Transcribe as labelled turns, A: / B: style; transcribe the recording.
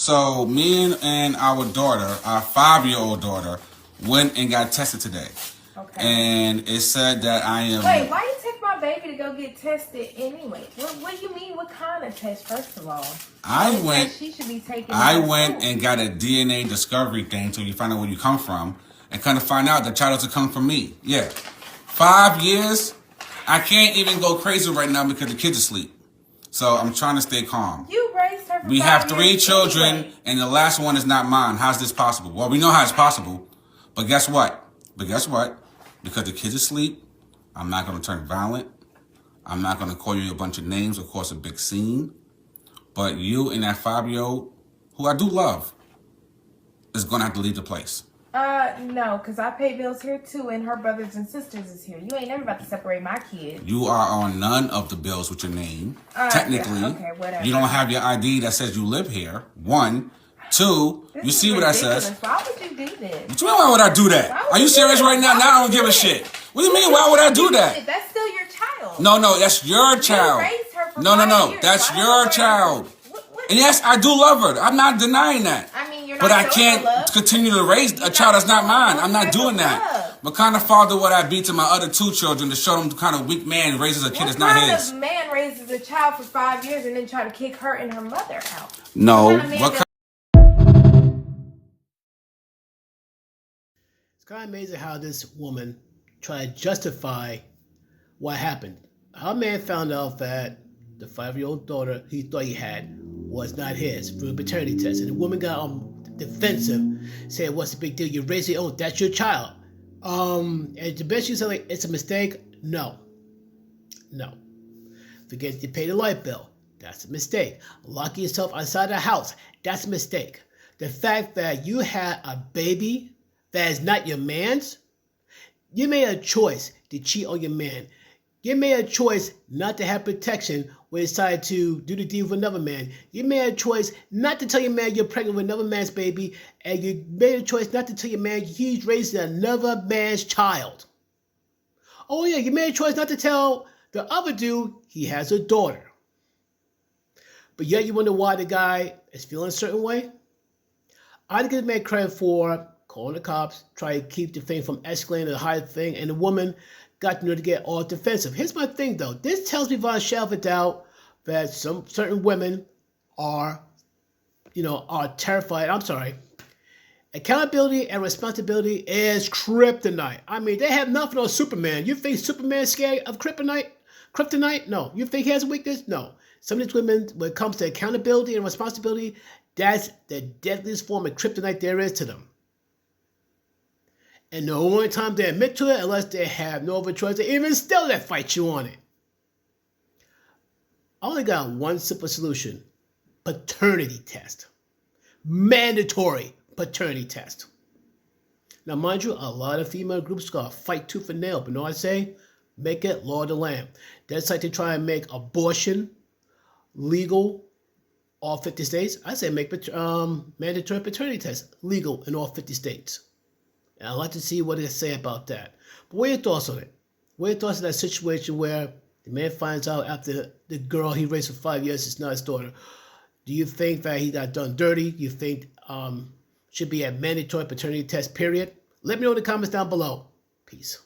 A: So me and our daughter, our 5-year-old daughter, went and got tested today.
B: Okay.
A: And it said that I am...
B: Wait, why you take my baby to go get tested anyway? What do you mean? What kind of test, first of all? She should be taking
A: I went and got a DNA discovery thing so you find out where you come from and kind of find out the child doesn't come from me. Yeah. 5 years, I can't even go crazy right now because the kids are asleep. So I'm trying to stay calm.
B: You raised her for
A: We
B: 5
A: have 3
B: years
A: children,
B: anyway.
A: and the last one is not mine. How's this possible? Well, we know how it's possible. But guess what? Because the kids are asleep, I'm not going to turn violent. I'm not going to call you a bunch of names or cause a big scene. But you and that 5-year-old, who I do love, is going to have to leave the place.
B: No, because I pay bills here too, and her brothers and sisters is here. You ain't never about to separate my kids.
A: You are on none of the bills with your name. Technically,
B: yeah, okay, whatever.
A: You don't have your ID that says you live here. 1, 2, you see what I says?
B: Why would you do this?
A: What you mean, why would I do that? Are you serious right now? Now I don't give a shit. What do you mean, why would I do that?
B: That's still your child.
A: No, that's your child.
B: You raised her for
A: No,
B: 5 years.
A: that's your child. And yes, I do love her. I'm not denying that.
B: I mean, you're not
A: but I can't continue to raise a child that's not mine. I'm not doing that. What kind of father would I be to my other 2 children to show them the kind of weak man raises a kid that's not his?
B: What kind of man raises a child for 5 years and then try to kick her and her mother out?
A: No.
C: It's kind of amazing how this woman tried to justify what happened. Her man found out that the 5-year-old daughter he thought he had was not his through a paternity test. And the woman got defensive, said, what's the big deal? You raised your own, that's your child. And the best you said, like, it's a mistake? No. Forget to pay the light bill. That's a mistake. Locking yourself outside the house. That's a mistake. The fact that you had a baby that is not your man's, you made a choice to cheat on your man. You made a choice not to have protection when you decided to do the deal with another man. You made a choice not to tell your man you're pregnant with another man's baby. And you made a choice not to tell your man he's raising another man's child. Oh yeah, you made a choice not to tell the other dude he has a daughter. But yet you wonder why the guy is feeling a certain way? I'd give the man credit for calling the cops, try to keep the thing from escalating to the higher thing, and the woman got to get all defensive. Here's my thing, though. This tells me without a shadow of a doubt that some certain women are terrified. I'm sorry. Accountability and responsibility is kryptonite. I mean, they have nothing on Superman. You think Superman's scared of kryptonite? No. You think he has a weakness? No. Some of these women, when it comes to accountability and responsibility, that's the deadliest form of kryptonite there is to them. And the only time they admit to it, unless they have no other choice, they even still they fight you on it. I only got one simple solution. Paternity test. Mandatory paternity test. Now, mind you, a lot of female groups got to fight tooth and nail, but you know what I say? Make it law of the land. That's like to try and make abortion legal all 50 states. I say make mandatory paternity test legal in all 50 states. And I'd like to see what they say about that. But what are your thoughts on it? What are your thoughts on that situation where the man finds out after the girl he raised for 5 years is not his daughter? Do you think that he got done dirty? You think should be a mandatory paternity test, period? Let me know in the comments down below. Peace.